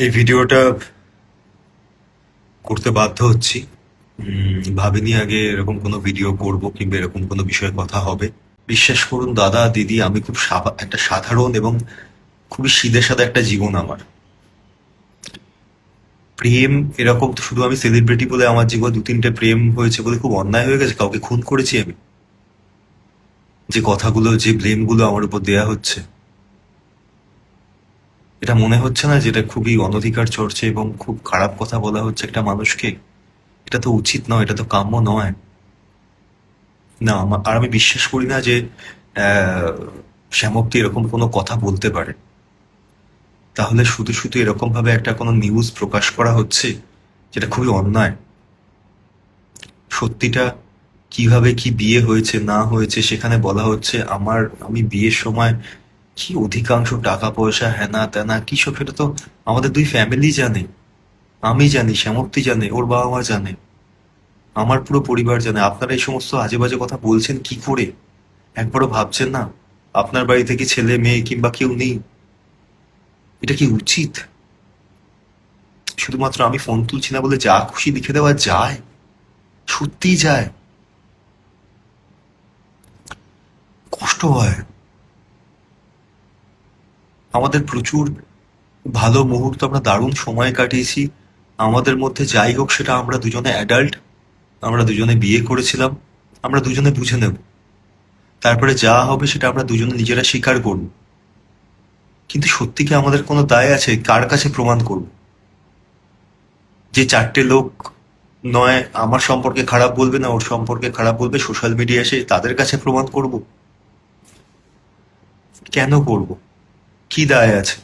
এই ভিডিওটা করতে বাধ্য হচ্ছি। ভাবিনি আগে এরকম কোনো ভিডিও করব কিংবা এরকম কোনো বিষয়ে কথা হবে। বিশ্বাস করুন দাদা দিদি, আমি খুব একটা সাধারণ এবং খুবই সিধে সাদা একটা জীবন আমার। প্রেম এরকম তো শুধু আমি সেলিব্রিটি বলে আমার জীবনে দু তিনটে প্রেম হয়েছে বলে খুব অন্যায় হয়ে গেছে? কাউকে খুন করেছি আমি? যে কথাগুলো, যে ব্লেমগুলো আমার উপর দেয়া হচ্ছে, এটা মনে হচ্ছে না যেটা খুবই অনধিকার চর্চা এবং খুব খারাপ কথা বলা হচ্ছে একটা মানুষকে? এটা তো উচিত নয়, এটা তো কাম্য নয়। না, আর আমি বিশ্বাস করি না যে আহ, শ্যামপ্তি এরকম কোনো কথা বলতে পারে। তাহলে শুধু শুধু এরকম ভাবে একটা কোনো নিউজ প্রকাশ করা হচ্ছে, যেটা খুবই অন্যায়। সত্যিটা, কিভাবে কি বিয়ে হয়েছে না হয়েছে সেখানে বলা হচ্ছে আমি বিয়ের সময় কি অধিকাংশ টাকা পয়সা হেনা তেনা কি সব, সেটা তো আমাদের দুই ফ্যামিলি জানে। আমি জানি, শ্যামপ্তি জানে, ওর বাবা মা জানে, আমার পুরো পরিবার জানে। আপনারা এই সমস্ত আজে বাজে কথা বলছেন কি করে? একবারও ভাবছেন না আপনার বাড়িতে কি ছেলে মেয়ে কিংবা কেউ নেই? এটা কি উচিত? শুধুমাত্র আমি ফোন তুলছি না বলে যা খুশি লিখে দেওয়া যায়? সত্যিই যায়? কষ্ট হয়। আমাদের প্রচুর ভালো মুহূর্ত, আমরা দারুণ সময় কাটিয়েছি। আমাদের মধ্যে যাই হোক, সেটা আমরা দুজনে অ্যাডাল্ট, আমরা দুজনে বিয়ে করেছিলাম, আমরা দুজনে বুঝে নেব। তারপরে যা হবে সেটা আমরা দুজনে নিজেরা স্বীকার করব। কিন্তু সত্যি কি আমাদের কোনো দায় আছে? কার কাছে প্রমাণ করব? যে চারটে লোক নয় আমার সম্পর্কে খারাপ বলবে না ওর সম্পর্কে খারাপ বলবে, সোশ্যাল মিডিয়া এসে তাদের কাছে প্রমাণ করব? কেন করব? কি দায় আছে?